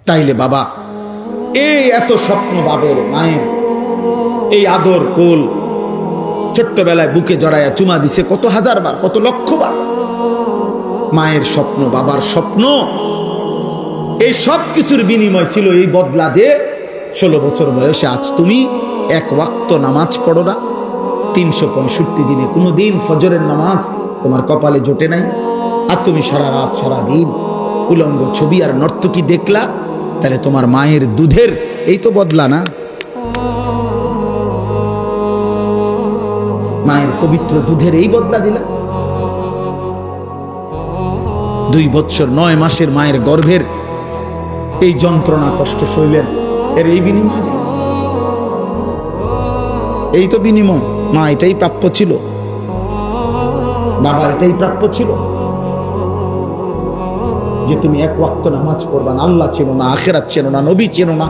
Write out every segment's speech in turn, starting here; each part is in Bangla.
তাইলে বাবা এই এত স্বপ্ন বাবের মায়ের, এই আদর কোল, ছোট্টবেলায় বুকে জড়াইয়া চুমা দিছে কত হাজার বার, কত লক্ষ বার। মায়ের স্বপ্ন, বাবার স্বপ্ন, এই সব কিছুর বিনিময় ছিল এই বদলা যে 16 বছর বয়সে আজ তুমি এক ওয়াক্ত নামাজ পড়ো না, 365 দিনে কোনো দিন ফজরের নামাজ তোমার কপালে জোটে নাই, আর তুমি সারা রাত সারা দিন উলঙ্গ ছবি আর নর্তকী দেখলা। তাহলে তোমার মায়ের দুধের এই তো বদলা না? মায়ের পবিত্র দুধের এই বদলা দিলা? 2 বছর 9 মাসের মায়ের গর্ভের এই যন্ত্রণা কষ্ট সইলেন, এর এই বিনিময় দিলেন? এই তো বিনিময়। মা এটাই প্রাপ্য ছিল, বাবা এটাই প্রাপ্য ছিল, যে তুমি এক ওয়াক্ত নামাজ পড়বা না, আল্লাহ চেনো না, আখিরাত চেনো না, নবী চেনো না,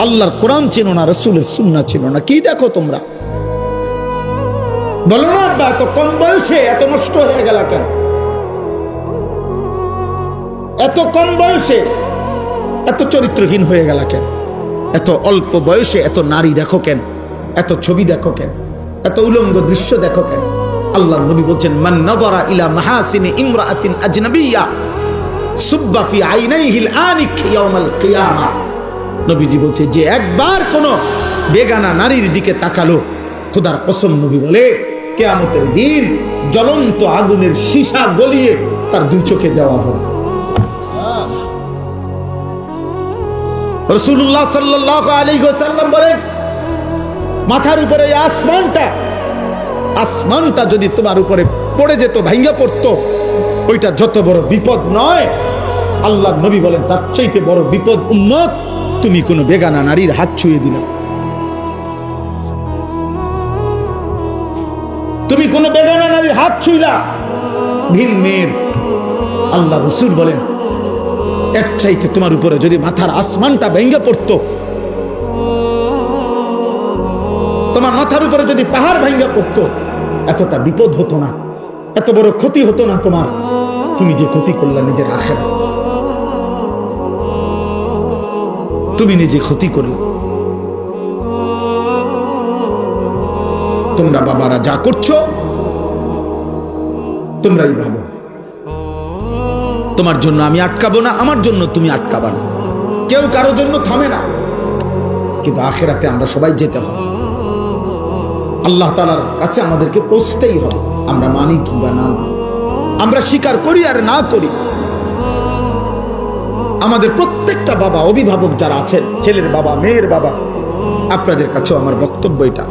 আল্লাহর কোরআন চেনো না, রাসূলের সুন্নাহ চেনো না। কি দেখো তোমরা? বলো না আব্বা এত কম বয়সে এত নষ্ট হয়ে গেল কেন? এত কম বয়সে এত চরিত্রহীন হয়ে গেল কেন? এত অল্প বয়সে এত নারী দেখো কেন? এত ছবি দেখো কেন? এত উলঙ্গ দৃশ্য দেখো কেন? আল্লাহর নবী বলছেন, মান নাযারা ইলা মাহাসিনি ইমরাআতিন আজনাবিয়্যা সুব্বা ফি আইনাইহিল আনিক ইয়াউমাল কিয়ামাহ। নবীজি বলছে, যে একবার কোন বেগানা নারীর দিকে তাকালো, খোদার কসম নবী বলে কিয়ামতের দিন জ্বলন্ত আগুনের সীসা গলিয়ে তার 2 চোখে দেওয়া হবে। রাসূলুল্লাহ সাল্লাল্লাহু আলাইহি ওয়াসাল্লাম বলেন, মাথার উপরে এই আসমানটা যদি তোমার উপরে পড়ে যেত, ভাঙ্গা পড়তো, ওইটা যত বড় বিপদ নয়। আল্লাহর নবী বলেন, তার চাইতে বড় বিপদ উম্মত তুমি কোনো বেগানা নারীর হাত ছুঁয়ে দিলা। তুমি কোনো বেগানা নারীর হাত ছুঁইলা, ভিন মেয়ের। আল্লাহ রাসূল বলেন, এর চাইতে তোমার উপরে যদি মাথার আসমানটা ভেঙে পড়তো, তোমার মাথার উপরে যদি পাহাড় ভেঙে পড়তো, এতটা বিপদ হতো না, এত বড় ক্ষতি হতো না তোমার। তুমি যে ক্ষতি করলা নিজের আখিরাত, তুমি নিজে ক্ষতি করলা। তোমরা বাবারা যা করছো তোমরাই ভাবো, তোমার জন্য আমি আটকাবো না, আমার জন্য তুমি আটকাবা না, কেউ কারোর জন্য থামে না। কিন্তু আখিরাতে আমরা সবাই যেতে হবে, আল্লাহ তাআলার কাছে আমাদেরকে পৌঁছতেই হবে। আমরা মানি কিংবা না, আমরা স্বীকার করি আর না করি, আমাদের প্রত্যেকটা বাবা, অভিভাবক যারা আছেন, ছেলের বাবা, মেয়ের বাবা, আপনাদের কাছেও আমার বক্তব্য এটা,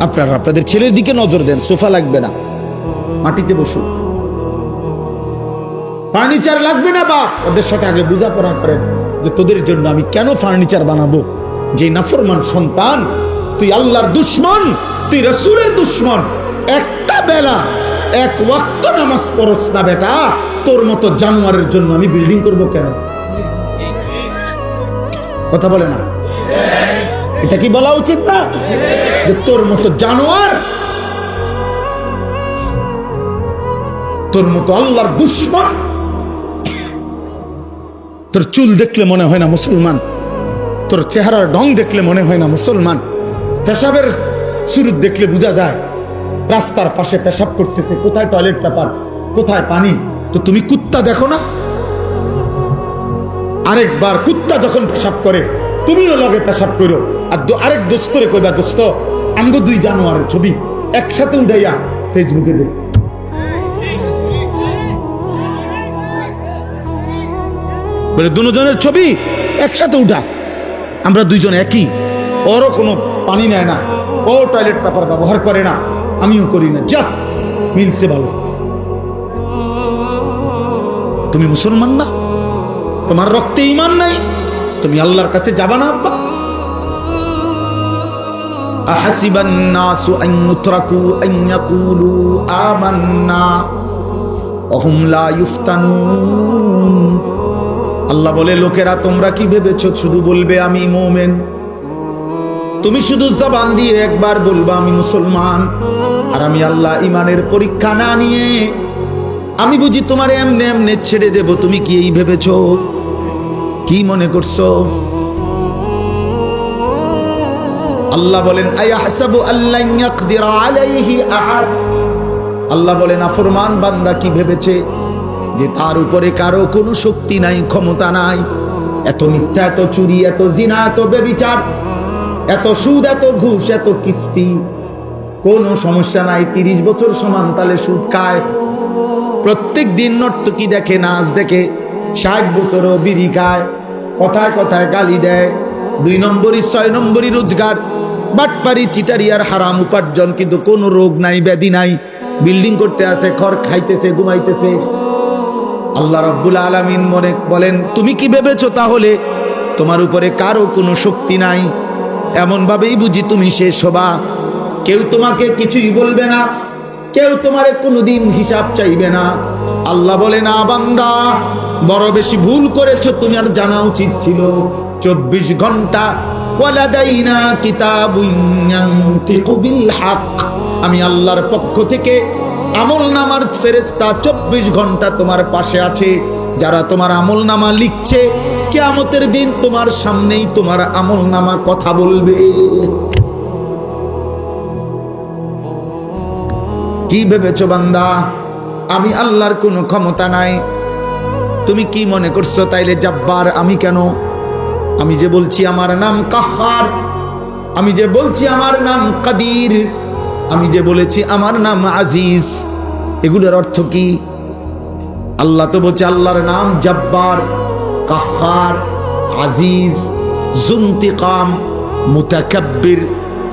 আপনারা আপনাদের ছেলের দিকে নজর দেন। সোফা লাগবে না, মাটিতে বসুন। ফার্নিচার লাগবে না বাপ, ওদের সাথে আগে বোঝাপড়া করেন যে তোদের জন্য আমি কেন ফার্নিচার বানাবো। যে নাফরমান সন্তান, তুই আল্লাহর দুশ্মন, তুই রাসূলের দুশ্মন, একটা বেলা এক ওয়াক্ত নামাজ পড়ছ না বেটা, তোর মতো জানোয়ারের জন্য আমি বিল্ডিং করব কেন? কথা বলে না? এটা কি বলা উচিত না যে তোর মতো জানোয়ার, তোর মতো আল্লাহর দুশ্মন, তোর চুল দেখলে মনে হয় না মুসলমান, তোর চেহারার ঢং দেখলে মনে হয় না মুসলমান, পেশাবের শুরু দেখলে বোঝা যায় রাস্তার পাশে পেশাব করতেছে, কোথায় টয়লেট পেপার, কোথায় পানি। তো তুমি কুত্তা দেখো না? আরেকবার কুত্তা যখন পেশাব করে তুমিও লগে পেশাব করো, আর আরেক দোস্তরে কইবা, দোস্ত আমগো 2 জানোয়ারের ছবি একসাথে উঠাইয়া ফেসবুকে দে। বলে দুজনের ছবি একসাথে উঠা, আমরা 2 জন একই, ওরও কোনো পানি নেয় না, ও টয়লেট পেপার ব্যবহার করে না, আমিও করি না, যা মিলছে ভালো। তুমি মুসলমান না? তোমার রক্তে ঈমান নাই? তুমি আল্লাহর কাছে যাবা না আব্বা? আহাসিবান নাসু আন ইউতরাকু আন ইয়াকুলু আমান্না ওয়া হুম লা ইফতানুন। আল্লাহ বলে, লোকেরা তোমরা কি ভেবেছো শুধু বলবে আমি মুমিন? তুমি শুধু জবান দিয়ে একবার বলবা আমি মুসলমান, আর আমি আল্লাহ ইমানের পরীক্ষা না নিয়ে আমি বুঝি তোমার এমনে এমনে ছেড়ে দেব? তুমি কি এই ভেবেছো? কি মনে করছো? আল্লাহ বলেন আয়াহসাবু আল্লান ইয়াকদিরা আলাইহি আহাদ। আল্লাহ বলেন নাফরমান বান্দা কি ভেবেছে যে তার উপরে কারো কোনো শক্তি নাই, ক্ষমতা নাই? এত মিথ্যা, এত চুরি, এত জিনা, এত ব্যভিচার, এত সুদ, এত ঘুষ, এত কিস্তি, কোনো সমস্যা নাই। 30 বছর সমান তালে সুদ খায়, প্রত্যেক দিন নর্তকী দেখে, নাচ দেখে, 60 বছরও বিড়ি খায়, কথায় কথায় গালি দেয়, 2 নম্বরই 6 নম্বরই রোজগার, বাটপারি, চিটারি আর হারাম উপার্জন, কিন্তু কোনো রোগ নাই, ব্যাধি নাই, বিল্ডিং করতে আছে, খড় খাইতেছে, ঘুমাইতেছে। আল্লাহ রাব্বুল আলামিন মনে বলেন তুমি কি ভেবেছো তাহলে তোমার উপরে কারো কোনো শক্তি নাই? এমন ভাবেই বুঝি তুমি শেষ হবা। কেউ তোমাকে কিছুই বলবে না, কেউ তোমারে কোনোদিন হিসাব চাইবে না। আল্লাহ বলে না বান্দা, বড় বেশি ভুল করেছো, তুমি আর জানা উচিত ছিল 24 ঘন্টা ওয়ালাদাইনা কিতাবুন ইয়ানতিকু বিল হক। আমি আল্লাহর পক্ষ থেকে আমলনামার ফেরেশতা 24 ঘন্টা তোমার পাশে আছে, যারা তোমার আমলনামা লিখছে। কিয়ামতের দিন তোমার সামনেই তোমার আমলনামা কথা বলবে। কি ভেবেছো বান্দা আমি আল্লাহর কোনো ক্ষমতা নাই? তুমি কি মনে করছো তাইলে জব্বার আমি কেন? আমি যে বলছি আমার নাম কাহ্হার, আমি যে বলছি আমার নাম কাদির, আমি যে বলেছি আমার নাম আজিজ, এগুলোর অর্থ কি? আল্লাহ তো বলছে আল্লাহর নাম জব্বার, কাহ্হার, আজিজ, জুনতিকাম, মুতাকাব্বির,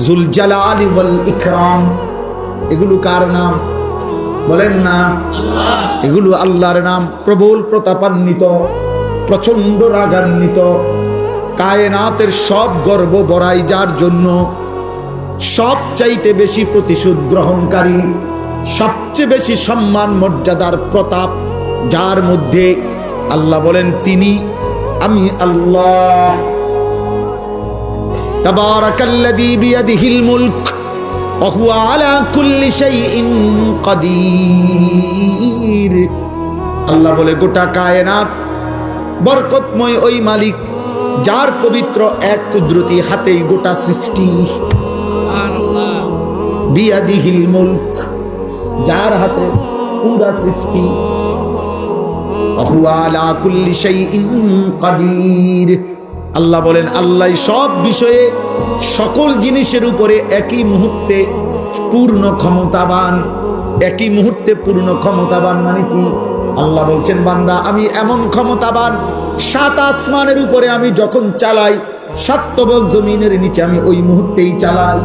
জুল জালালি ওয়াল ইকরাম। এগুলো কার নাম বলেন না? এগুলো আল্লাহর নাম। প্রবল প্রতাপান্বিত, প্রচন্ড রাগান্বিত, কায়নাতের সব গর্ব বড়াই যার জন্য, সবচাইতে বেশি প্রতিশোধ গ্রহণকারী, সবচেয়ে বেশি সম্মান মর্যাদার প্রতাপ যার মধ্যে, আল্লাহ বলেন তিনি আমি আল্লাহ। তাবারাকাল্লাযী বিয়াদিহিল মুলক ওয়া হুয়া আলা কুল্লি শাইইন কাদির। আল্লাহ বলে গোটা কায়নাত বরকতময় ওই মালিক যার পবিত্র এক কুদরতি হাতেই গোটা সৃষ্টি। বিয়াদিহিল মুলক, যার হাতে পুরা সৃষ্টি। ওয়া হুয়া আলা কুল্লি শাইইন কাদির। আল্লাহ বলেন আল্লাহ সব বিষয়ে সকল জিনিসের উপরে একই মুহূর্তে পূর্ণ ক্ষমতাবান। একই মুহূর্তে পূর্ণ ক্ষমতাবান মানে কি? আল্লাহ বলছেন বান্দা আমি এমন ক্ষমতাবান, 7 আসমানের উপরে আমি যখন চালাই, 7 তবক জমিনের নিচে আমি ওই মুহূর্তেই চালাই।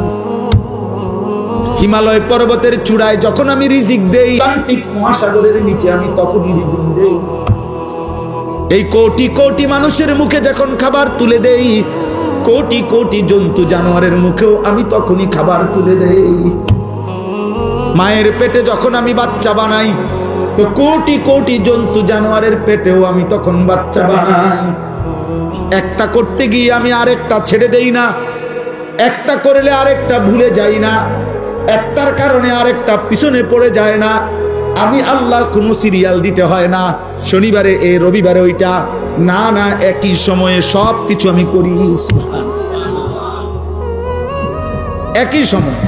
হিমালয় পর্বতের চূড়ায় যখন আমি রিজিক দেই, আটলান্টিক মহাসাগরের নিচে আমি তখনই রিজিক দেই। এই কোটি কোটি মানুষের মুখে যখন খাবার তুলে দেই, কোটি কোটি জন্তু জানোয়ারের মুখেও আমি তখনই খাবার তুলে দেই। মায়ের পেটে যখন আমি বাচ্চা বানাই, তো কোটি কোটি জন্তু জানোয়ারের পেটেও আমি তখন বাচ্চা বানাই। একটা করতে গিয়ে আমি আরেকটা ছেড়ে দেই না, একটা করলে আরেকটা ভুলে যাই না, একটার কারণে আরেকটা পিছনে পড়ে যায় না। আমি আল্লাহ কোনো সিরিয়াল দিতে হয় না, শনিবারে এ রবিবারে ওইটা না, না, একই সময়ে সব কিছু আমি করি। একই সময়,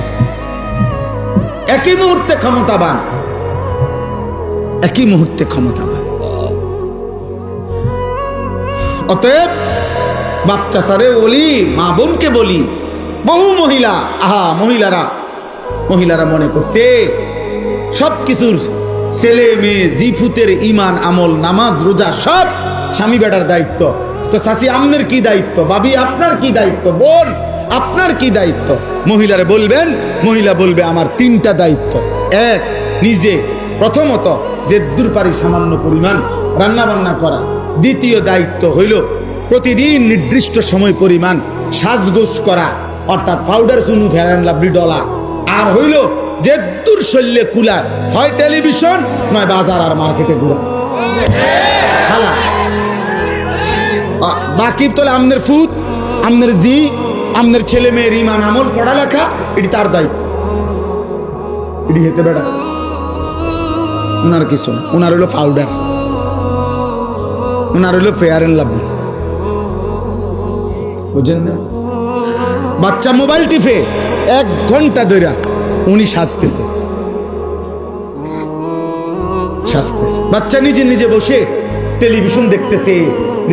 একই মুহূর্তে ক্ষমতাবান, একই মুহূর্তে ক্ষমতাবান। অতএব বাচ্চা সারে বলি, মা বোনকে বলি, বহু মহিলা, মহিলারা মনে করছে সব কিছুর ছেলে মেয়ে জিফুতের ইমান আমল নামাজ রোজা সব স্বামী বেটার দায়িত্ব। তো চাচি আপনার কি দায়িত্ব, ভাবি আপনার কি দায়িত্ব, বোন আপনার কি দায়িত্ব? মহিলারে বলবেন, মহিলা বলবে আমার 3টা দায়িত্ব। এক, নিজে প্রথমত যে দূর পারি সামান্য পরিমাণ রান্না বান্না করা। দ্বিতীয় দায়িত্ব হইল প্রতিদিন নির্দিষ্ট সময় পরিমাণ সাজগোজ করা, অর্থাৎ পাউডার চুনু ফেরান লাভলি ডলা। আর হইল যে দূর শৈল্যে কুলা, হয় টেলিভিশন নয় বাজার আর মার্কেটে ঘুরা। বাকি তোলে আমনের ফুট, আমনের জি, আমনের ছেলে মেয়ের ইমান আমল পড়ালেখা, এটি তার দায়িত্ব। এটি হেতে বেড়া ওনার কিছু না, ওনার হইলো পাউডার, ওনার হইলো ফেয়ার এন্ড লাভলি, বুঝেন না? বাচ্চা মোবাইল টিপে 1 ঘন্টা ধরে উনি সাজতেছে। বাচ্চা নিজে নিজে বসে টেলিভিশন দেখতেছে,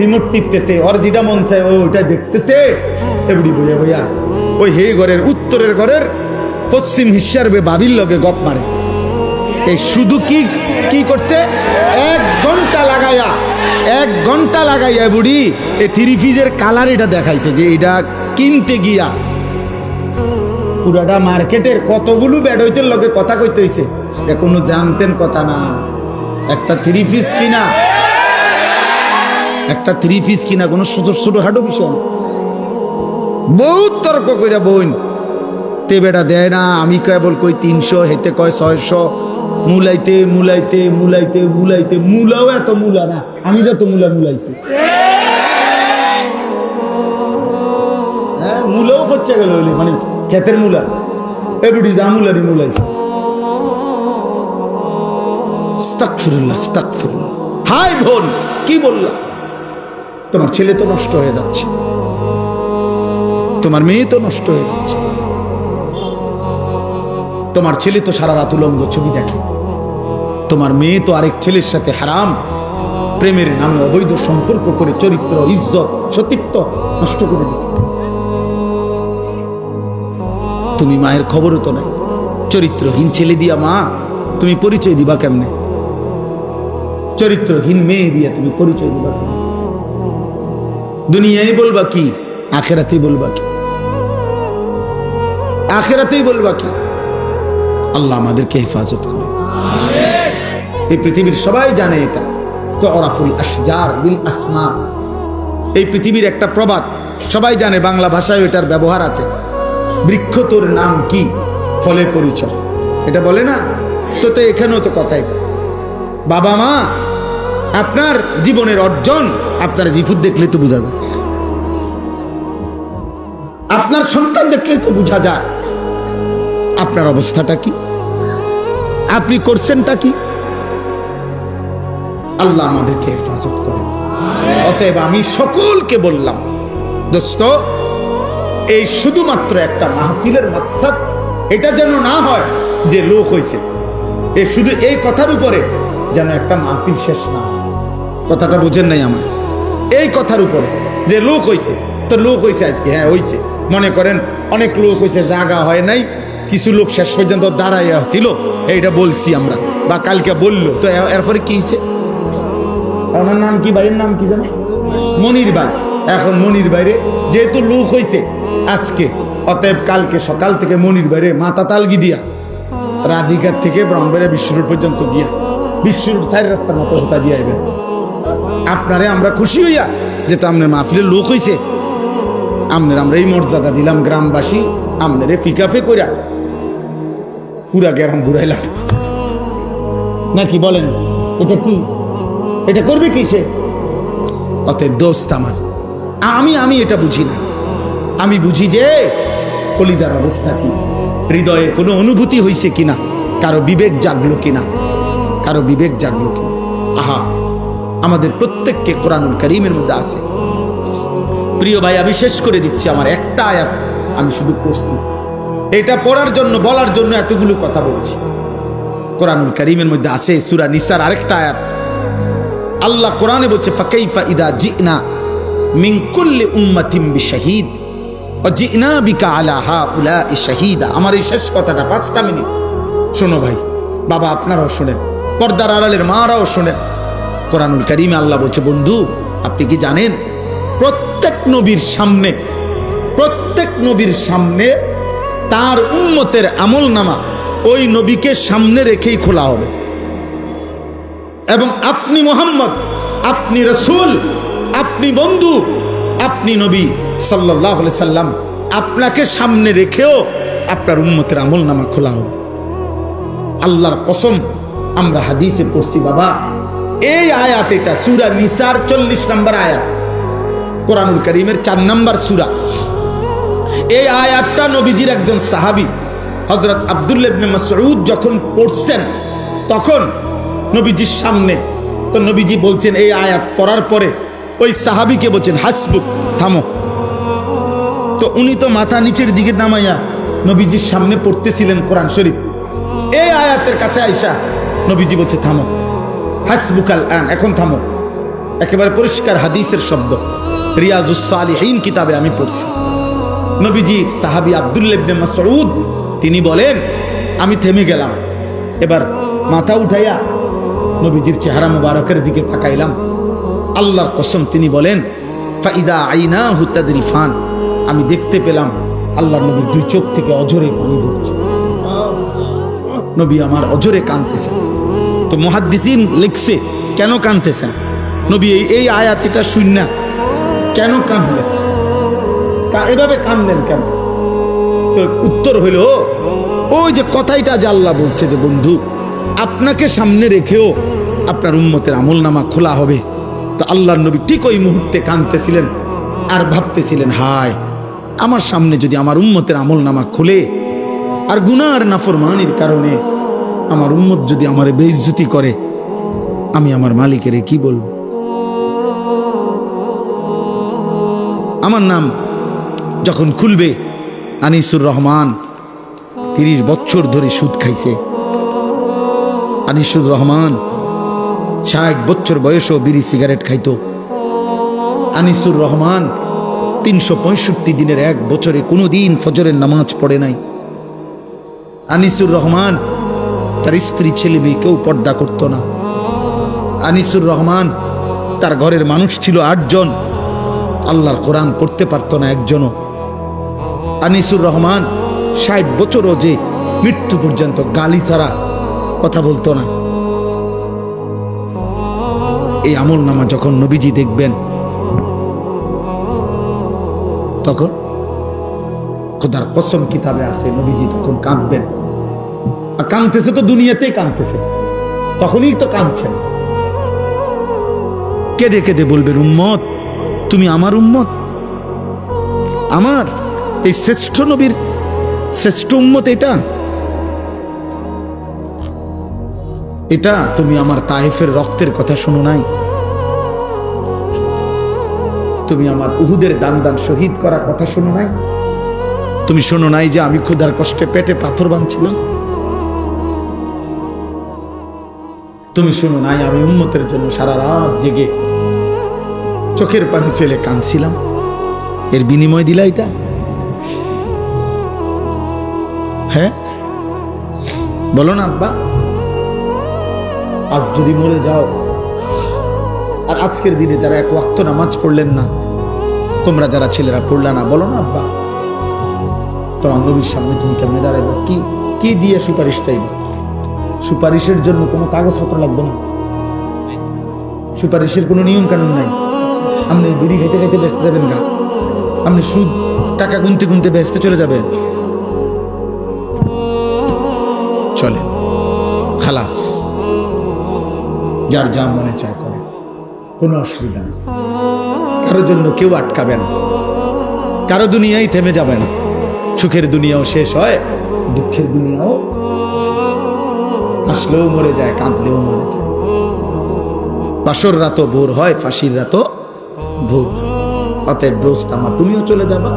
রিমোট টিপতেছে, ওর যেটা মন চায় ওটা দেখতেছে। এবড়ি বইয়া বইয়া ওই হে ঘরের উত্তরের ঘরের পশ্চিম হিস্সার বাবির লগে গপ মারে। এই শুধু কি করছে, 1 ঘন্টা লাগাইয়া বুড়ি এই 3 পিসের কালার এটা দেখাইছে যে এটা কিনতে গিয়া পুরাটা মার্কেটের কতগুলো বেডইতের লগে কথা কইতে হইছে, এখনো জানতেন কথা না। একটা 3 পিস কিনা কোনো ছোট হাঁটু বিষয় না। বহুত তর্ক কইরা বোন তে বেটা দেয় না, আমি কেবল কই 300, হেতে কয় 600, মুলাইতে মুলাও এত মুলা না, আমি যত মুলাইছি। হ্যাঁ, মুলাও ফচ্ছে গেল, মানে ক্ষেতের মুলা এডুডি যা মুলারি মুলাইছে। আস্তাগফিরুল্লাহ। হাই বোন, কি বললা? তোমার ছেলে তো নষ্ট হয়ে যাচ্ছে, তোমার মেয়ে তো নষ্ট হয়ে যাচ্ছে, তোমার ছেলে তো সারা রাত উলঙ্গ ছবি দেখে, তোমার মেয়ে তো আরেক ছেলের সাথে হারাম প্রেমের নামে অবৈধ সম্পর্ক করে চরিত্র, ইজ্জত, সতীত্ব নষ্ট করে দিচ্ছে। তুমি মায়ের খবরও তো নাই। চরিত্রহীন ছেলে দিয়া মা তুমি পরিচয় দিবা কেমনে? চরিত্রহীন মেয়ে দিয়া তুমি পরিচয় দিবা কেমনে? দুনিয়ায় বলবা কি, আখেরাতেই বলবা কি? আল্লাহ আমাদেরকে হেফাজত করে। এই পৃথিবীর সবাই জানে এটা তো ওরাফুল আশজার বিল আসমা, এই পৃথিবীর একটা প্রবাদ সবাই জানে, বাংলা ভাষায় এটার ব্যবহার আছে। বৃক্ষ তোর নাম কি, ফলে পরিচয়, এটা বলে না? তো এখানেও তো কথা এটা। বাবা মা আপনার জীবনের অর্জন আপনার জিফুত দেখলে তো বোঝা যায়, আপনার সন্তান দেখলে তো বোঝা যায় আপনার অবস্থাটা কি, আপনি করছেনটা কি। আল্লাহ আমাদেরকে হেফাজত করেন। অতএব আমি সকলকে বললাম, দোস্ত, এই শুধুমাত্র একটা মাহফিলের মাকসাদ এটা যেন না হয় যে লোক হয়েছে, শুধু এই কথার উপরে যেন একটা মাহফিল শেষ না। কথাটা বুঝেন নাই আমার? এই কথার উপরে যে লোক হয়েছে, তো লোক হয়েছে আজকে, হ্যাঁ হয়েছে, মনে করেন অনেক লোক হয়েছে, জায়গা হয় নাই, কিছু লোক শেষ পর্যন্ত দাঁড়াইয়া ছিল, এইটা বলছি আমরা, বা কালকে বললো, তো এরপরে কি হয়েছে? ওনার নাম কি, ভাইয়ের নাম কি জানো? মনির ভাই। এখন মনির বাইরে যেহেতু লোক হয়েছে আজকে, অতএব কালকে সকাল থেকে মনির বাইরে মাথা তালগি দিয়া রাধিকার থেকে ব্রহ্মবাড়িয়া বিশ্বরোড পর্যন্ত গিয়া বিশ্বরোড 4 রাস্তার মতো হতা দিয়ে আইবেন। আপনারে আমরা খুশি হইয়া যেহেতু আপনার মাহফিলের লোক হয়েছে, আমরা এই মর্যাদা দিলাম, গ্রামবাসী আপনারে ফিকাফে কইরা পুরা গ্রাম ঘুরাইলাম নাকি বলেন? এটা কি, এটা করবে কি সে? অতএব দোস্ত আমার, আমি এটা বুঝি না। আমি বুঝি যে কলিজার অবস্থা কি, হৃদয়ে কোনো অনুভূতি হয়েছে কিনা, কারো বিবেক জাগলো কিনা। আহা, আমাদের প্রত্যেককে কোরআনুল কারীমের মধ্যে আছে। প্রিয় ভাই, আমি শেষ করে দিচ্ছি, আমার একটা আয়াত আমি শুধু পড়ছি, এটা পড়ার জন্য বলার জন্য এতগুলো কথা বলছি। কোরআনুল কারীমের মধ্যে আছে সূরা নিসার আরেকটা আয়াত। আল্লাহ কোরআনে বলছে, ফাকাইফা ইদা জিনা মিন কুল্লি উম্মাতিন বিশাহিদ ওয়া জিনা বিকা আলা হাউলাই শাহিদা। আমার এই শেষ কথাটা 5টা মিনিট শোনো ভাই, বাবা আপনারাও শোনেন, পর্দার আড়ালের মারাও শোনেন। কোরআনুল কারীমে আল্লাহ বলছে, বন্ধু আপনি কি জানেন প্রত্যেক নবীর সামনে তার উম্মতের আমলনামা ওই নবীকে সামনে রেখেই খোলা হবে, এবং আপনি মুহাম্মদ, আপনি রাসূল, আপনি বন্ধু, আপনি নবী সাল্লাল্লাহু আলাইহি সাল্লাম, আপনাকে সামনে রেখেও আপনার উম্মতের আমলনামা খোলা হবে। আল্লাহর কসম, আমরা হাদিসে পড়ছি বাবা, এই আয়াত, এটা সূরা নিসার 40 নম্বর আয়াত, কোরআনুল কারীমের 4 নম্বর সূরা। এই আয়াতটা নবীজির একজন সাহাবী হযরত আব্দুল্লাহ ইবনে মাসউদ যখন পড়ছেন, তখন নবীজির সামনে, তো নবীজি বলছেন, এই আয়াত পড়ার পরে ওই সাহাবীকে বলছেন, হাসবুক, থামো, তো উনি তো মাথা নিচের দিকে নামাইয়া নবীজির সামনে পড়তেছিলেন কোরআন শরীফ। এই আয়াতের কাছে আইসা নবীজি বলছে থামো, হাসবুকাল আন, এখন থামো। একেবারে পরিষ্কার হাদিসের শব্দ, রিয়াজুস সালিহিন কিতাবে আমি পড়ছি। নবীজির সাহাবী আব্দুল্লাহ ইবনে মাসউদ তিনি বলেন, আমি থেমে গেলাম। এবার মাথা উঠাইয়া নবীজির চেহারা মুবারকের দিকে তাকাইলাম। আল্লাহর কসম তিনি বলেন, ফাইদা আইনাহু তাদরিফান, আমি দেখতে পেলাম আল্লাহর নবীর দুই চোখ থেকে অঝরে পানি ঝরছে। নবী আমার অঝরে কাঁদতেছেন। তো মুহাদ্দিসিন লিখছে কেন কাঁদতেছেন নবী, এই আয়াত এটা শুননা কেন কাঁদলেন, এভাবে কাঁদলেন কেন? তো উত্তর হইল, ওই যে কথাইটা যে আল্লাহ বলছে যে বন্ধু আপনাকে সামনে রেখেও আপনার উম্মতের আমলনামা খোলা হবে। তো আল্লাহর নবী ঠিক ওই মুহূর্তে কাঁদতেছিলেন আর ভাবতেছিলেন, হায় আমার সামনে যদি আমার উম্মতের আমলনামা খুলে আর গুনাহ আর নাফরমানির কারণে আমার উম্মত যদি আমারে বেইজ্জতি করে, আমি আমার মালিকের কি বলবো? আমার নাম যখন খুলবে আনিসুর রহমান, 30 বছর ধরে সুদ খাইছে। আনিসুর রহমান 60 বছর বয়সেও বিড়ি সিগারেট খাইতো। আনিসুর রহমান 365 দিনের এক বছরে কোনোদিন ফজরের নামাজ পড়ে নাই। আনিসুর রহমান তার স্ত্রী ছেলে মেয়ে কেউ পর্দা করতো না। আনিসুর রহমান তার ঘরের মানুষ ছিল 8 জন, আল্লাহর কোরআন পড়তে পারতো না একজনও। আনিসুর রহমান 60 বছরও যে মৃত্যু পর্যন্ত গালি ছাড়া কথা বলতো না। এই আমল নামা যখন নবীজি দেখবেন তখন খোদার কসম কিতাবে আছে নবীজি তখন কাঁদবেন। আর কাঁদতেছে তো দুনিয়াতেই কাঁদতেছে, তখনই তো কাঁদছেন। কেঁদে কেঁদে বলবেন, উম্মত তুমি আমার উম্মত, আমার এই শ্রেষ্ঠ নবীর শ্রেষ্ঠ উম্মত এটা এটা তুমি আমার তায়েফের রক্তের কথা শোনো নাই? তুমি আমার উহুদের দান দান শহীদ করা কথা শোনো নাই? তুমি শোনো নাই যে আমি ক্ষুধার কষ্টে পেটে পাথর বাঁধছিলাম? তুমি শোনো নাই আমি উম্মতের জন্য সারা রাত জেগে চোখের পানি ফেলে কাঁদছিলাম? এর বিনিময় দিলা এটা? হ্যাঁ বলো না আব্বা। আজ যদি মরে যাও, আর আজকের দিনে যারা এক ওয়াক্ত নামাজ পড়লেন না, তোমরা যারা ছেলেরা পড়লা না, বলো না আব্বা তোমার নবীর সামনে তুমি কেমনে দাঁড়াবে? কি দিয়ে সুপারিশ চাইবে? সুপারিশের জন্য কোনো কাগজপত্র লাগবে না, সুপারিশের কোনো নিয়ম কানুন নাই। আপনি বিড়ি খাইতে খাইতে ব্যস্ত যাবেন গা, আপনি সুদ টাকা গুনতে গুনতে ব্যস্ত চলে যাবেন, চলে খালাস, যার যা মনে চায় করে, কোনো অসুবিধা নেই। কারোর জন্য কেউ আটকাবে না, কারো দুনিয়াই থেমে যাবে না। সুখের দুনিয়াও শেষ হয়, দুঃখের দুনিয়াও হাসলেও মরে যায়, কাঁদলেও মরে যায়। বাসর রাতও ভোর হয়, ফাঁসির রাতও ভোর হয়। অতএব দোস্ত আমার, তুমিও চলে যাবা,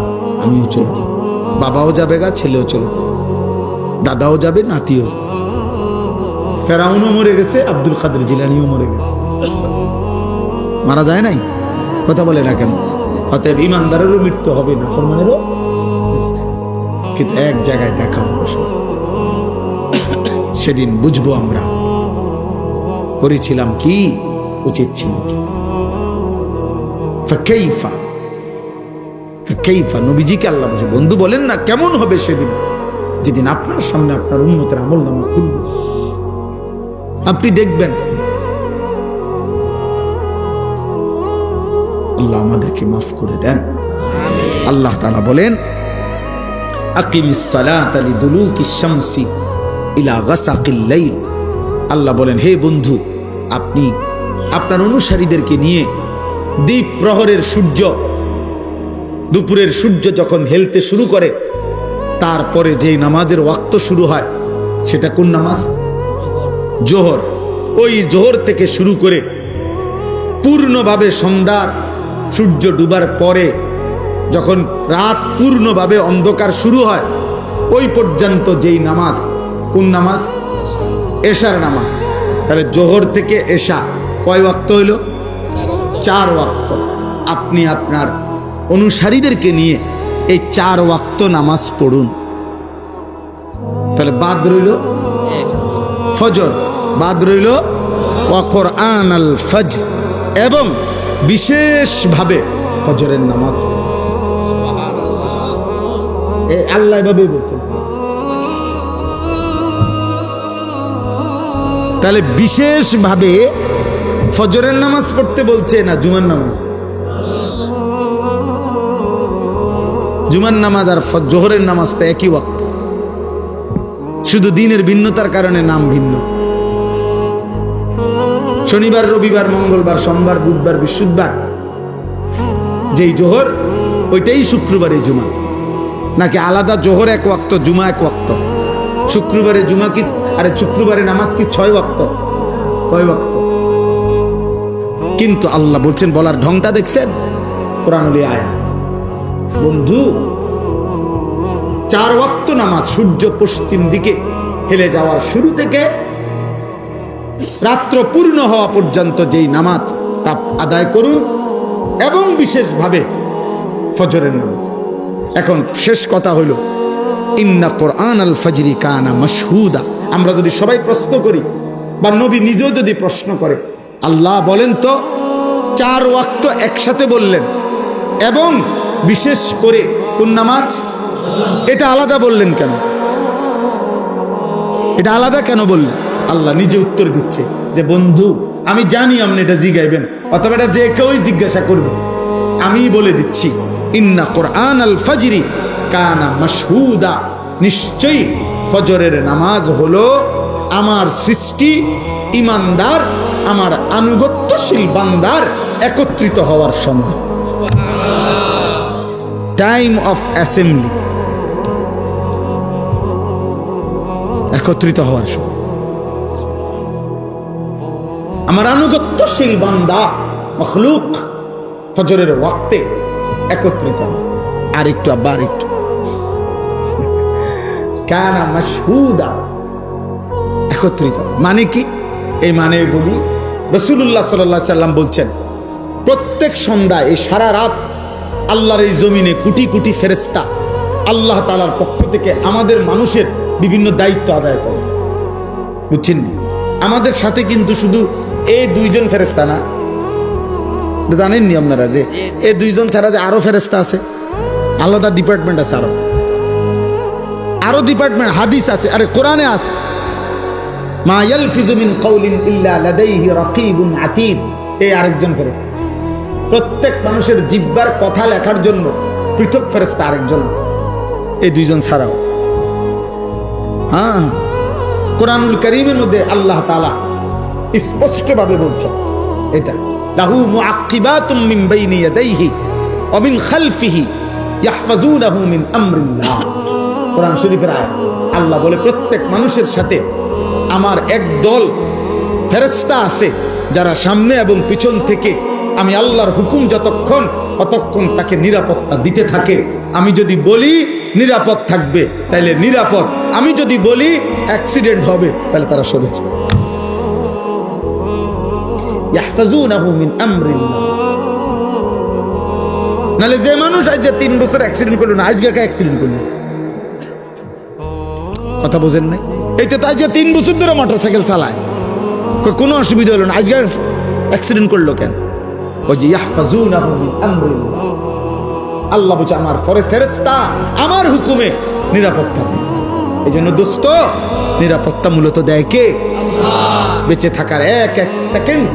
আমিও চলে যাব, বাবাও যাবে গা, ছেলেও চলে যাবে, দাদাও যাবে, নাতিও যাবে। ফেরাউনও মরে গেছে, আব্দুল কাদের জিলানিও মরে গেছে, মারা যায় নাই? কথা বলে না কেন? অতএব ইমানদারেরও মৃত্যু হবে, নাফরমানেরও, কিন্তু এক জায়গায় দেখা হবে। সেদিন বুঝবো আমরা করেছিলাম কি, উচিত ছিল কি। ফাকাইফা ফাকাইফা, নবীজিকে আল্লাহ বন্ধু বলেন না, কেমন হবে সেদিন যেদিন আপনার সামনে আপনার উম্মতের আমলনামা খুলবে, আপনি দেখবেন। আল্লাহ আমাদেরকে মাফ করে দেন। আল্লাহ তাআলা বলেন, আকিমিস সালাতা লিদুলুকিশ শামসি ইলা গাসাকিল লাইল। আল্লাহ বলেন, হে বন্ধু, আপনি আপনার অনুসারীদেরকে নিয়ে দ্বীপ প্রহরের সূর্য, দুপুরের সূর্য যখন হেলতে শুরু করে, তারপরে যেই নামাজের ওয়াক্ত শুরু হয়, সেটা কোন নামাজ? জোহর। ওই জোহর থেকে শুরু করে পূর্ণভাবে সন্ধ্যার সূর্য ডুবার পরে যখন রাত পূর্ণভাবে অন্ধকার শুরু হয় ওই পর্যন্ত যেই নামাজ, কোন নামাজ? এশার নামাজ। তাহলে জোহর থেকে এশা কয় ওয়াক্ত হইল? 4 ওয়াক্ত। আপনি আপনার অনুসারীদেরকে নিয়ে এই 4 ওয়াক্ত নামাজ পড়ুন। তাহলে বাদ রইল ফজর, বাদ রইল ওয়া কোরআন আল ফজর, এবং বিশেষভাবে ফজরের নামাজ পড়ুন। আল্লাহ এভাবেই বলছেন। তাহলে বিশেষভাবে ফজরের নামাজ পড়তে বলছে না জুমার নামাজ? জুমার নামাজ আর জোহরের নামাজ তো একই ওয়াক্ত, শুধু দিনের ভিন্নতার কারণে নাম ভিন্ন। শনিবার, রবিবার, মঙ্গলবার, সোমবার, বুধবার, বৃহস্পতিবার যেই জোহর ওইটাই শুক্রবারে জুমা, নাকি আলাদা জোহর এক ওয়াক্ত, জুমা এক ওয়াক্ত? শুক্রবারে জুমা কি, আরে শুক্রবারে নামাজ কি 6 ওয়াক্ত? কয় ওয়াক্ত? কিন্তু আল্লাহ বলছেন, বলার ঢংটা দেখছেন? কোরআনুল আয়াত। বন্ধু, 4 ওয়াক্ত নামাজ সূর্য পশ্চিম দিকে হেলে যাওয়ার শুরু থেকে রাত্র পূর্ণ হওয়া পর্যন্ত যেই নামাজ তা আদায় করুন, এবং বিশেষভাবে ফজরের নামাজ। এখন শেষ কথা হইল, ইন্না কোরআন আল ফজরি কানা মাশহুদা। আমরা যদি সবাই প্রশ্ন করি, বা নবী নিজেও যদি প্রশ্ন করে, আল্লাহ বলেন তো 4 ওয়াক্ত একসাথে বললেন, এবং বিশেষ করে কোন নামাজ? এটা আলাদা বললেন কেন? এটা আলাদা কেন বললেন? আল্লাহ নিজে উত্তর দিচ্ছে যে, বন্ধু আমি জানি আপনি এটা জিজ্ঞাইবেন, অথবা এটা যে কেউই জিজ্ঞাসা করবে, আমি বলে দিচ্ছি, ইন্না কোরআন আল ফজরি কানা মাশহুদা। নিশ্চয়ই ফজরের নামাজ হলো আমার সৃষ্টি ইমানদার, আমার আনুগত্যশীল বান্দার একত্রিত হওয়ার সময়, টাইম অফ অ্যাসেম্বলি, একত্রিত হওয়ার সময়। আমার আনুগত্যশীল বান্দা মখলুক ফজরের ওয়াক্তে একত্রিত হয়। আর একটু আবার একটু, কানা মাশহুদা, একত্রিত। মানে কি? এই মানে বলি, রাসূলুল্লাহ সাল্লাল্লাহু আলাইহি সাল্লাম বলছেন, প্রত্যেক সন্ধ্যায় এই সারা রাত আল্লাহর এই জমিনে কোটি কোটি ফেরেশতা আল্লাহ তাআলার পক্ষ থেকে আমাদের মানুষের বিভিন্ন দায়িত্ব আদায় করে। বুঝছেন? আমাদের সাথে কিন্তু শুধু এই 2 জন ফেরেশতা না, জানেননি আপনারা যে এই 2 জন ছাড়া যে আরো ফেরেশতা আছে, আলাদা ডিপার্টমেন্ট আছে, আরো ডিপার্টমেন্ট, হাদিস আছে, আরে কোরআনে আছে, মা ইয়ালফিজু মিন কাউলিন ইল্লা লাদাইহি রাকিবুন আতীদ। এই আরেকজন ফেরেশতা। প্রত্যেক মানুষের জিহ্বার কথা লেখার জন্য পৃথক ফেরেশতা আরেকজন আছে, এই 2 জন ছাড়াও। হ্যাঁ, কোরআনুল কারীমের মধ্যে আল্লাহ তাআলা স্পষ্টভাবে বলছেন এটা, লাহু মুআক্কিবাতুম মিন বাইনি ইয়াদাইহি ওয়া মিন খালফিহি ইয়াহফাজুনাহু মিন আমরিল্লাহ। কোরআন শরীফের আয়াত। আল্লাহ বলে, প্রত্যেক মানুষের সাথে আমার এক দল ফেরেশতা আছে যারা সামনে এবং পিছন থেকে আমি আল্লাহর হুকুম অতক্ষণ তাকে নিরাপত্তা দিতে থাকে। আমি যদি বলি নিরাপদ থাকবে, তাহলে নিরাপদ। আমি যদি বলি অ্যাক্সিডেন্ট হবে, তাহলে তারা সরেছে। ইয়াহফাজুনাহু মিন আমরিল্লাহ। নালে যে মানুষ আজ 3 বছর অ্যাক্সিডেন্ট করলো না, আজকে কে অ্যাক্সিডেন্ট করলো? কথা বোঝেন নাই? এইতে তো আজকে 3 বছর ধরে মোটরসাইকেল চালায়, কোনো অসুবিধা হলো না, আজকে অ্যাক্সিডেন্ট করলো কেন? ওই যে ইয়াহফাজুনাহু মিন আমরিল্লাহ। আল্লাহ বলছে, আমার ফেরেশতা আমার হুকুমে নিরাপত্তা দেয়। এই জন্য দোস্ত, নিরাপত্তা মূলত দেয় কে? আল্লাহ। বেঁচে থাকার এক এক সেকেন্ড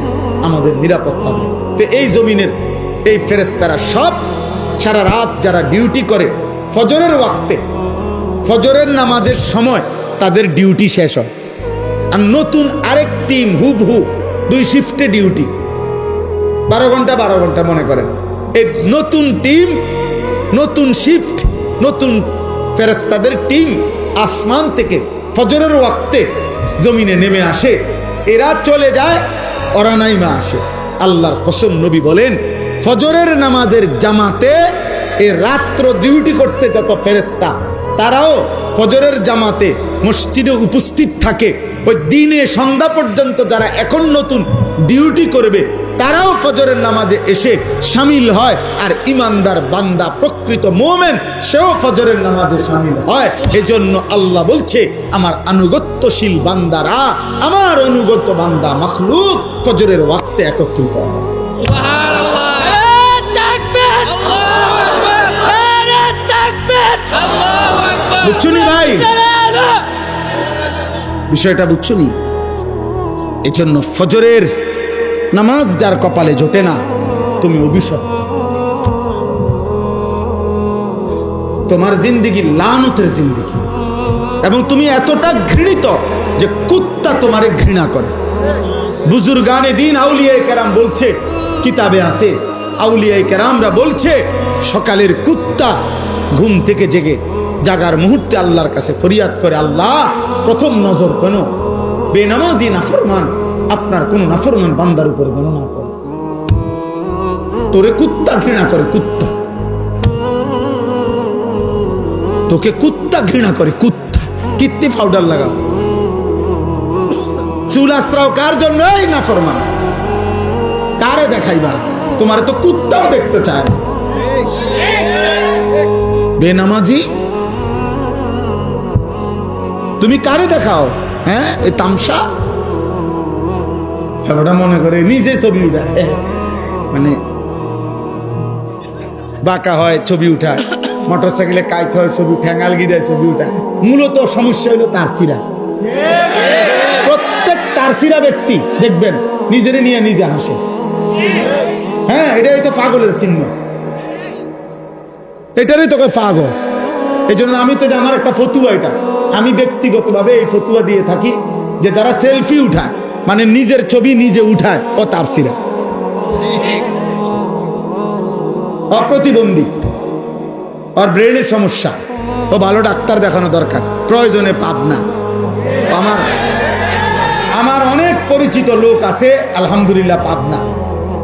আমাদের নিরাপত্তা দেয়। তো এই জমিনের এই ফেরেশতারা সব সারা রাত যারা ডিউটি করে, ফজরের ওয়াক্তে, ফজরের নামাজের সময় তাদের ডিউটি শেষ হয়। আর নতুন আরেক টিম হুবহু 2 শিফটে ডিউটি, 12 ঘন্টা 12 ঘন্টা মনে করেন। এই নতুন টিম, নতুন শিফট, নতুন ফেরেশতাদের টিম আসমান থেকে ফজরের ওয়াক্তে জমিনে নেমে আসে। এরা চলে যায়, ওরা নাইমা আসে। আল্লাহর কসম, নবী বলেন, ফজরের নামাজের জামাতে এই রাত্র ডিউটি করছে যত ফেরেশতা, তারাও ফজরের জামাতে মসজিদে উপস্থিত থাকে। ওই দিনে সন্ধ্যা পর্যন্ত যারা এখন নতুন ডিউটি করবে তারাও ফজরের নামাজে এসে শামিল হয়। আর ইমানদার বান্দা প্রকৃত মুমিন সেও ফজরের নামাজে শামিল হয়। এজন্য আল্লাহ বলছে, আমার আনুগত্যশীল বান্দারা, আমার অনুগত বান্দা মাখলুক ফজরের ওয়াক্তে একত্রিত হয়। সুবহানাল্লাহ। বুঝছুনি ভাই, বিষয়টা বুঝছুনি? এই জন্য ফজরের নামাজ যার কপালে জোটে না, তুমি অভিশপ্ত, তোমার জিন্দিগি লানতের জিন্দিগি। এবং তুমি এতটা ঘৃণিত যে কুত্তা তোমারে ঘৃণা করে। বুজুর্গানে দিন আউলিয়ায়ে কেরাম বলছে, কিতাবে আছে, আউলিয়ায়ে কেরামরা বলছে, সকালের কুত্তা ঘুম থেকে জেগে জাগার মুহূর্তে আল্লাহর কাছে ফরিয়াদ করে, আল্লাহ প্রথম নজর কেন বেনামাজি নাফরমান আপনার কোন নাফরমান বান্দার উপরে যেন না পড়ে। তোরে কুত্তা ঘৃণা করে, কুত্তা তোকে কুত্তা ঘৃণা করে, কুত্তা। কীর্তি পাউডার লাগাও, চুল আশ্রাও কার জন্য? এই নাফরমান। কারে দেখাইবা? তোমার তো কুত্তাও দেখতে চায় না। বেনামাজি তুমি কারে দেখাও? হ্যাঁ, এই তামসা ওটা মনে করে নিজে ছবি উঠায়, মানে বাঁকা হয় ছবি উঠায়, মোটর সাইকেলে কাইতে হয় ছবি, ঠ্যাঙ্গালগি দেয় ছবি উঠায়। মূলত সমস্যা হইলো তারসিরা। প্রত্যেক তারসিরা ব্যক্তি দেখবেন নিজেরে নিয়ে নিজে হাসে। হ্যাঁ, এটাই তো পাগলের চিহ্ন, এটারই তোকে পাগল। এই জন্য আমি তো, এটা আমার একটা ফতুয়া, এটা আমি ব্যক্তিগতভাবে এই ফতুয়া দিয়ে থাকি যে যারা সেলফি উঠায়, মানে নিজের ছবি নিজে উঠায়, ও তারসিরা, অপ্রতিবন্ধী, ওর ব্রেনের সমস্যা, ও ভালো ডাক্তার দেখানো দরকার, প্রয়োজনে পাবনা। আমার অনেক পরিচিত লোক আছে আলহামদুলিল্লাহ পাবনা।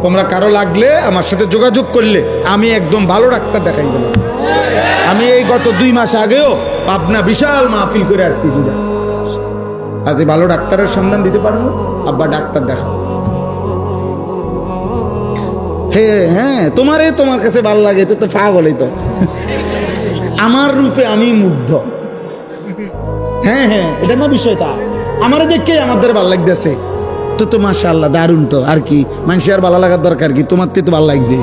তোমরা কারো লাগলে আমার সাথে যোগাযোগ করলে আমি একদম ভালো ডাক্তার দেখাই দেবো। আমি এই গত 2 মাস আগেও পাবনা বিশাল মাহফিল করে আসছি। আজ ভালো ডাক্তারের সন্ধান দিতে পারবো, আব্বা ডাক্তার দেখা। হ্যাঁ, তোমার কাছে ভালো লাগে তো পাগলই তো। আমার রূপে আমি মুগ্ধ। হ্যাঁ, এটা না বিষয়টা, আমারে দেখে আমাদের ভালো লাগতেছে তো মাশাআল্লাহ, দারুণ তো। আর কি মানুষের ভালো লাগার দরকার কি? তোমার তো ভালো লাগছে।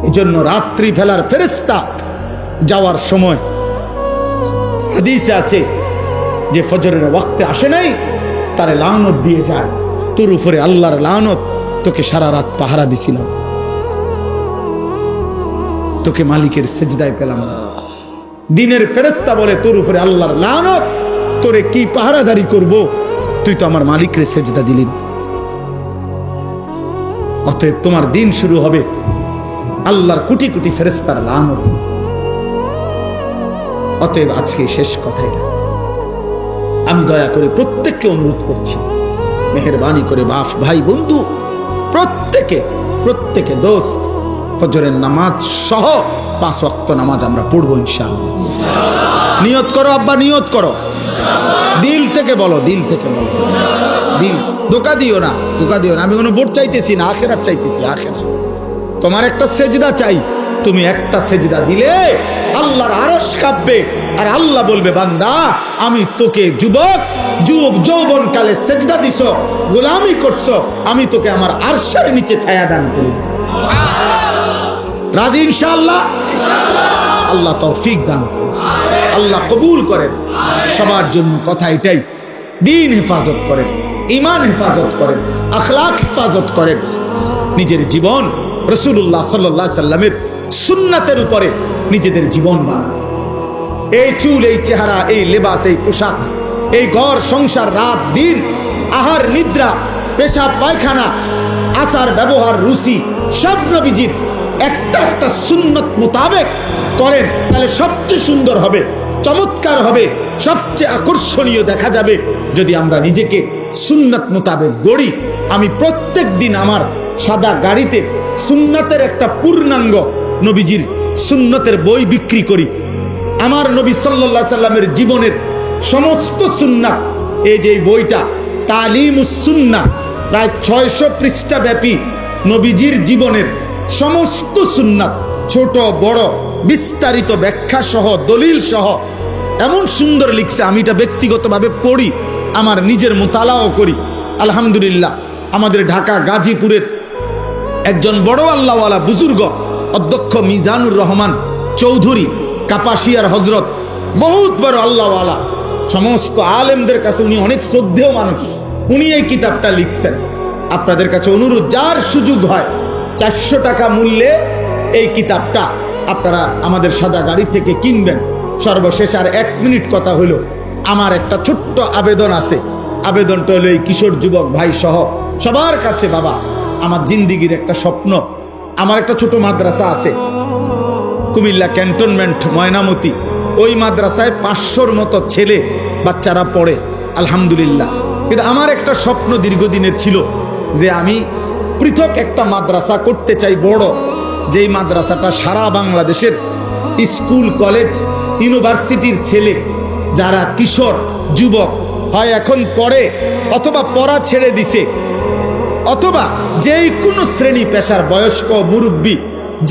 এই জন্য রাত্রি ফেলার ফেরেশতা যাওয়ার সময় হাদিসে আছে যে ফজরের ওয়াক্তে আসে নাই, তারে লানত দিয়ে যায়। তোর উপরে আল্লাহর লানত, তোকে সারা রাত পাহারা দিছিলাম, তোকে মালিকের সেজদায় পেলাম। দিনের ফেরেশতা বলে, তোর উপরে আল্লাহর লানত, তোরে কি পাহারাদারি করব, তুই তো আমার মালিকের সেজদা দিলি না। অতএব তোমার দিন শুরু হবে আল্লাহর কোটি কোটি ফেরেশতার লানত। অতএব আজকে শেষ কথা এটা, আমি দয়া করে প্রত্যেককে অনুরোধ করছি, মেহেরবানি করে বাপ ভাই বন্ধু প্রত্যেকে দোস্ত, ফজরের নামাজ সহ 5 ওয়াক্ত নামাজ আমরা পড়বো ইনশাআল্লাহ। নিয়ত করো আব্বা, নিয়ত করো, দিল থেকে বলো, দিল থেকে বলো, দিল। ধোকা দিও না। আমি কোনো ভোট চাইতেছি না, আখেরাত চাইতেছি, আখেরাত। তোমার একটা সেজদা চাই, তুমি একটা সেজদা দিলে আল্লাহর আরশ কাঁপবে, আর আল্লাহ বলবে, বান্দা আমি তোকে যৌবন কালে সেজদা দিছ, গোলামি করছো, আমি তোকে আমার আরশের নিচে ছায়া দান করি। রাজি ইনশাআল্লাহ? আল্লাহ তৌফিক দান, আল্লাহ কবুল করেন। সবার জন্য কথা এটাই, দিন হেফাজত করেন, ঈমান হেফাজত করেন, আখলাক হেফাজত করেন, নিজের জীবন রাসূলুল্লাহ সাল্লাল্লাহু আলাইহি সাল্লামের সুন্নাতের উপরে নিজেদের জীবন বানান। এই চুল, এই চেহারা, এই লেবাস, এই পোশাক, এই ঘর সংসার, রাত দিন, আহার নিদ্রা, পেশাব পায়খানা, আচার ব্যবহার, রুচি, সব নবীজির একটা সুন্নত মোতাবেক করেন, তাহলে সবচেয়ে সুন্দর হবে, চমৎকার হবে, সবচেয়ে আকর্ষণীয় দেখা যাবে যদি আমরা নিজেকে সুন্নত মোতাবেক গড়ি। আমি প্রত্যেক দিন আমার সাদা গাড়িতে সুন্নাতের একটা পূর্ণাঙ্গ নবীজির সুন্নতের বই বিক্রি করি। আমার নবী সাল্লাল্লাহু আলাইহি সাল্লামের জীবনের সমস্ত সুন্নাত, এই যে বইটা তালিমুস সুন্নাহ, প্রায় 600 পৃষ্ঠা ব্যাপী নবীজির জীবনের সমস্ত সুন্নাত, ছোট বড় বিস্তারিত ব্যাখ্যা সহ দলিল সহ এমন সুন্দর লিখছে। আমি এটা ব্যক্তিগতভাবে পড়ি, আমার নিজের মোতালাও করি। আলহামদুলিল্লাহ, আমাদের ঢাকা গাজীপুরের একজন বড় আল্লাহওয়ালা বুজুর্গ অধ্যক্ষ মিজানুর রহমান চৌধুরী কাপাসিয়ার হজরত, বহুত বড় আল্লাহওয়ালা, সমস্ত আলেমদের কাছে উনি অনেক শ্রদ্ধেয় মানুষ। উনি এই কিতাবটা লিখছেন। আপনাদের কাছে অনুরোধ, যার সুযোগ হয় 400 টাকা মূল্যে এই কিতাবটা আপনারা আমাদের সাদা গাড়ি থেকে কিনবেন। সর্বশেষ আর 1 মিনিট কথা হলো, আমার একটা ছোট্ট আবেদন আছে। আবেদনটা হলো এই কিশোর যুবক ভাই সহ সবার কাছে, বাবা, আমার জিন্দিগির একটা স্বপ্ন, আমার একটা ছোট মাদ্রাসা আছে কুমিল্লা ক্যান্টনমেন্ট ময়নামতি। ওই মাদ্রাসায় 500-র মতো ছেলে বাচ্চারা পড়ে, আলহামদুলিল্লাহ। কিন্তু আমার একটা স্বপ্ন দীর্ঘদিনের ছিল যে আমি পৃথক একটা মাদ্রাসা করতে চাই, বড়, যেই মাদ্রাসাটা সারা বাংলাদেশের স্কুল কলেজ ইউনিভার্সিটির ছেলে যারা কিশোর যুবক হয় এখন পড়ে অথবা পড়া ছেড়ে দিছে, অথবা যেই কোনো শ্রেণী পেশার বয়স্ক মুরব্বী,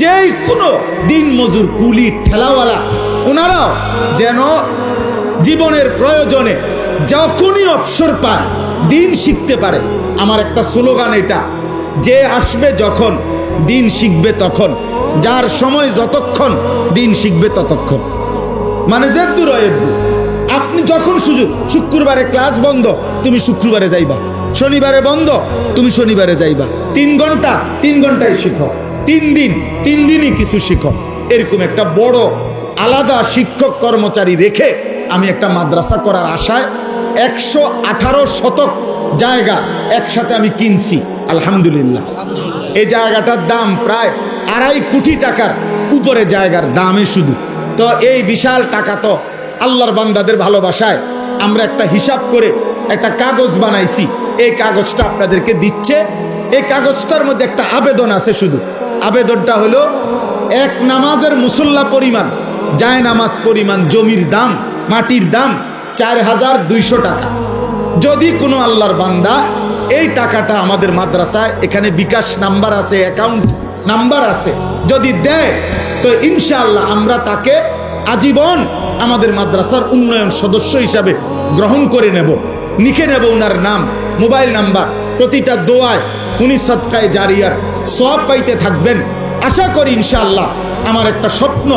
যেই কোনো দিন মজুর কুলি ঠেলাওয়ালা, ওনারাও যেন জীবনের প্রয়োজনে যখনই অবসর পায় দিন শিখতে পারে। আমার একটা স্লোগান এটা, যে আসবে যখন দিন শিখবে তখন, যার সময় যতক্ষণ দিন শিখবে ততক্ষণ। মানে যে দূর আপনি যখন সুযোগ, শুক্রবারে ক্লাস বন্ধ, তুমি শুক্রবারে যাইবা, শনিবারে বন্ধ, তুমি শনিবারে যাইবা। 3 ঘন্টা 3 ঘন্টায় শিখো, 3 দিন 3 দিনই কিছু শিখো। এরকম একটা বড় আলাদা শিক্ষক কর্মচারী রেখে আমি একটা মাদ্রাসা করার আশায় 118 শতক জায়গা একসাথে আমি কিনছি, আলহামদুলিল্লাহ। এই জায়গাটার দাম প্রায় 2.5 কোটি টাকার উপরে জায়গার দামে শুধু। তো এই বিশাল টাকা তো আল্লাহর বান্দাদের ভালোবাসায় আমরা একটা হিসাব করে একটা কাগজ বানাইছি। এই কাগজটা আপনাদেরকে দিচ্ছে। এই কাগজটার মধ্যে একটা আবেদন আছে শুধু। আবেদনটা হলো, এক নামাজের মুসল্লা পরিমাণ, জায় নামাজ পরিমাণ জমির দাম, মাটির দাম 4200 টাকা। যদি কোনো আল্লাহর বান্দা এই টাকাটা আমাদের মাদ্রাসায়, এখানে বিকাশ নাম্বার আছে, অ্যাকাউন্ট নাম্বার আছে, যদি দেয় তো ইনশাআল্লাহ আমরা তাকে আজীবন আমাদের মাদ্রাসার উন্নয়ন সদস্য হিসাবে গ্রহণ করে নেব, লিখে নেব ওনার নাম, মোবাইল নাম্বার। প্রতিটা দোয়ায় উনি সদকায়ে জারিয়ার সওয়াব পাইতে থাকবেন। আশা করি ইনশাআল্লাহ। আমার একটা স্বপ্ন,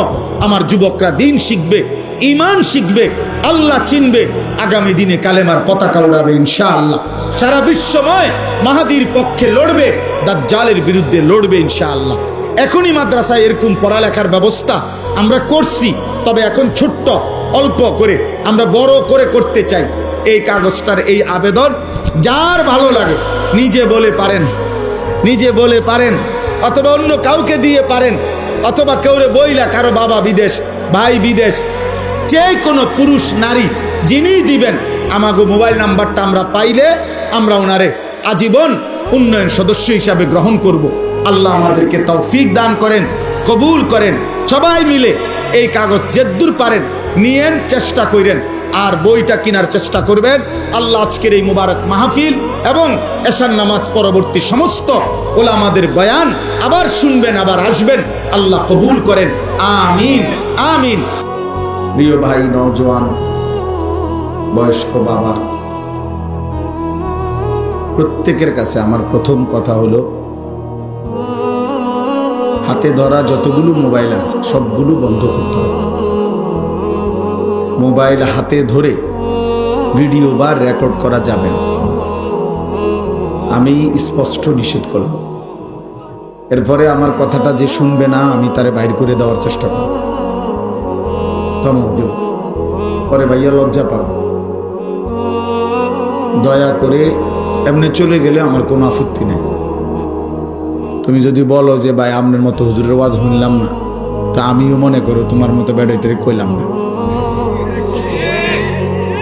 আমার যুবকরা দিন শিখবে, ঈমান শিখবে, আল্লাহ চিনবে, আগামী দিনে কালেমার পতাকা উড়াবে ইনশাআল্লাহ। সারা বিশ্বময় মাহাদির পক্ষে লড়বে, দাজ্জালের বিরুদ্ধে লড়বে ইনশাআল্লাহ। এখনই মাদ্রাসায় এরকম পড়ালেখার ব্যবস্থা আমরা করছি, তবে এখন ছোট্ট অল্প করে আমরা বড় করে করতে চাই। এই কাগজটার এই আবেদন যার ভালো লাগে নিজে বলে পারেন, অথবা অন্য কাউকে দিয়ে পারেন, অথবা কেউরে বইলা, কারো বাবা বিদেশ, ভাই বিদেশ, যে কোনো পুরুষ নারী যিনি দিবেন, আমাগো মোবাইল নাম্বারটা আমরা পাইলে আমরা ওনারে আজীবন উন্নয়ন সদস্য হিসাবে গ্রহণ করব। আল্লাহ আমাদেরকে তৌফিক দান করেন, কবুল করেন। সবাই মিলে এই কাগজ যেদূর পারেন নিয়েন, চেষ্টা করেন, আর বইটা কেনার চেষ্টা করবেন। আল্লাহ আজকের এই মুবারক মাহফিল এবং এশার নামাজ পরবর্তী সমস্ত ওলামাদের বয়ান আবার শুনবেন, আবার আসবেন। আল্লাহ কবুল করেন, আমিন আমিন। প্রিয় ভাই, নওজোয়ান, বয়স্ক বাবা, প্রত্যেকের কাছে আমার প্রথম কথা হলো, হাতে ধরা যতগুলো মোবাইল আছে সবগুলো বন্ধ করতে হবে। মোবাইল হাতে ধরে ভিডিও বা রেকর্ড করা যাবে না, আমি স্পষ্ট নিষেধ করব। এরপরে আমার কথাটা যে শুনবে না, আমি তারে বাইর করে দেওয়ার চেষ্টা করব, ধমক দেব, পরে ভাইয়া লজ্জা পাব। দয়া করে এমনি চলে গেলে আমার কোনো আপত্তি নেই। তুমি যদি বলো যে ভাই আপনার মতো হুজুরের ওয়াজ শুনলাম না, তা আমিও মনে করো তোমার মতো বেড়াইতে কইলাম না,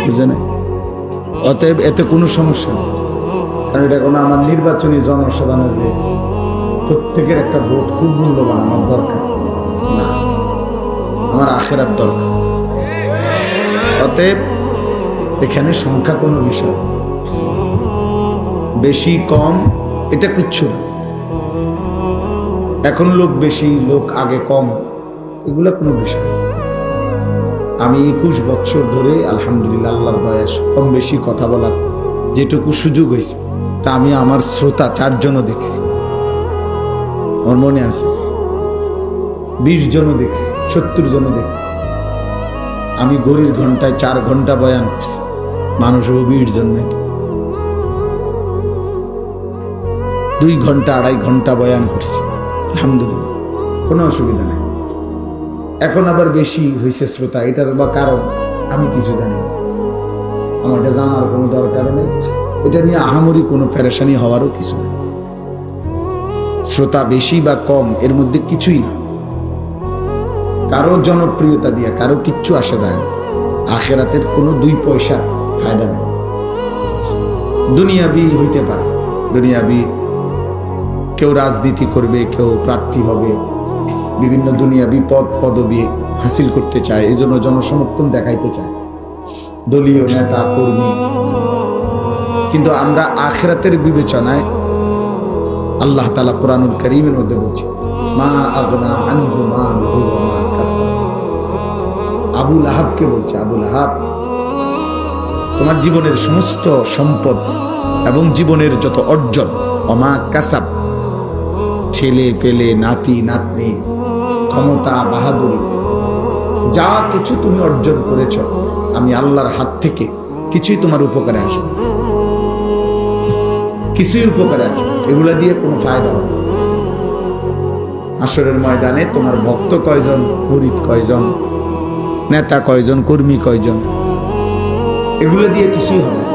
বুঝলেন? অতএব এতে কোনো সমস্যা নেই, কারণ এটা কোনো আমার নির্বাচনী জনসভা না যে প্রত্যেকের একটা ভোট খুব মূল্যবান, আমার দরকার না, আমার আখেরাত দরকার। অতএব এখানে সংখ্যা কোনো বিষয়, বেশি কম এটা কিচ্ছু না। এখন লোক বেশি, লোক আগে কম, এগুলা কোনো বিষয়। আমি 21 বছর ধরে আলহামদুলিল্লাহ আল্লাহর দয়া কম বেশি কথা বলার যেটুকু সুযোগ হয়েছে, তা আমি আমার শ্রোতা 4 জনও দেখছি, আমার মনে আছে 20 জনও দেখছি, 70 জনও দেখছি। আমি ঘড়ির ঘন্টায় 4 ঘন্টা বয়ান করছি, মানুষ 20 জন নেই, 2 ঘন্টা 2.5 ঘন্টা বয়ান করছি, আলহামদুলিল্লাহ কোনো অসুবিধা নেই। এখন আবার বেশি হয়েছে শ্রোতা, এটার বা কারণ আমি কিছু জানি না, আমার এটা জানার কোনো দরকার নেই, এটা নিয়ে আহামরি কোনো পেরেশানি হওয়ারও কিছু নেই। শ্রোতা বেশি বা কম এর মধ্যে কিছুই না, কারো জনপ্রিয়তা দিয়ে কারো কিচ্ছু আসা যায় না। আখেরাতের কোনো 2 পয়সার ফায়দা নেই। দুনিয়াবি হইতে পারে, দুনিয়াবি কেউ রাজনীতি করবে, কেউ প্রার্থী হবে, বিভিন্ন দুনিয়াবি পদ পদবি হাসিল করতে চায়, এই জন্য জনসমর্থন দেখাইতে চায়, দলীয় নেতা কর্মী। কিন্তু আমরা আখিরাতের বিবেচনায় আল্লাহ তাআলা কুরআনুল কারীমের মধ্যে বলছে, মা আগনা আনহু মালুহু ওয়া মা কাসাব। আবু লাহাবকে বলছে, আবু লাহাব, তোমার জীবনের সমস্ত সম্পদ এবং জীবনের যত অর্জন, ওয়া মা কাসাব, ছেলে পেলে, নাতি নাতনি, ক্ষমতা বাহাদুরি, যা কিছু তুমি অর্জন করেছ, আমি আল্লাহর হাত থেকে কিছুই তোমার উপকারে আসবে, কিছুই উপকারে আসবে, এগুলা দিয়ে কোনো ফায়দা হবে না। হাশরের ময়দানে তোমার ভক্ত কয়জন, মুরিদ কয়জন, নেতা কয়জন, কর্মী কয়জন, এগুলো দিয়ে কিছুই হবে না।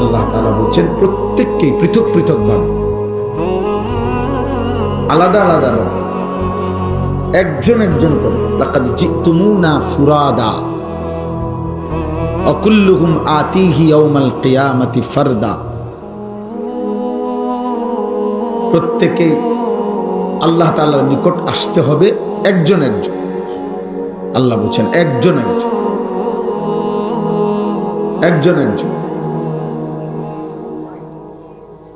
আল্লাহ তাআলা বলছেন প্রত্যেককেই পৃথক পৃথক ভাবে, আলাদা আলাদা ভাবে, একজন একজন করে, লাকাদ জিতুমুনা ফুরাদা ওয়া কুল্লুহুম আতিহি ইয়াউমাল কিয়ামাতি ফারদা। প্রত্যেকে আল্লাহ তাআলার নিকট আসতে হবে একজন একজন। আল্লাহ বলেন একজন একজন, একজন একজন।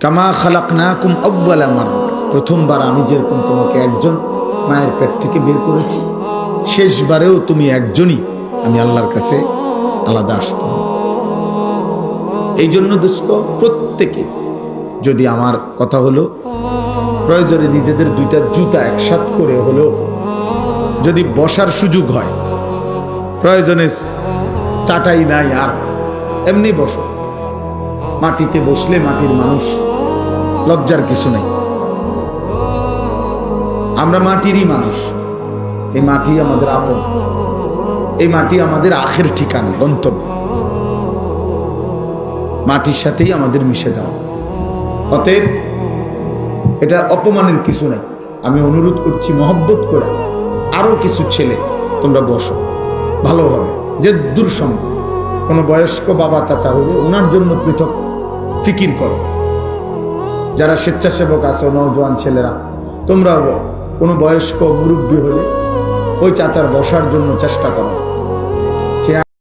কামা খালাকনাকুম আউয়ালা মাররা, প্রথমবার আমি যেরকম তোমাকে একজন মায়ের পেট থেকে বের করেছি, শেষবারেও তুমি একজনই, আমি আল্লাহর কাছে আলাদা আসতে হবে। এই জন্য দোস্ত, প্রত্যেকে যদি, আমার কথা হলো, প্রয়োজনে নিজেদের 2টা জুতা একসাথ করে হলেও যদি বসার সুযোগ হয়, প্রয়োজনে চাটাই নাই আর এমনি বসো, মাটিতে বসলে মাটির মানুষ, লজ্জার কিছু নেই। আমরা মাটিরই মানুষ, এই মাটি আমাদের আপন, এই মাটি আমাদের আখের ঠিকানা, গন্তব্য, মাটির সাথেই আমাদের মিশে যাওয়া। অতএব এটা অপমানের কিছু নেই। আমি অনুরোধ করছি মহব্বত করে, আরো কিছু ছেলে তোমরা বসো ভালোভাবে, যে দূর সম্ভব। কোনো বয়স্ক বাবা চাচা হলে ওনার জন্য পৃথক ফিকির করো। যারা স্বেচ্ছাসেবক আছো, নওজোয়ান ছেলেরা, তোমরাও কোনো বয়স্ক মুরব্বী হলে ওই চাচার বসার জন্য চেষ্টা করো।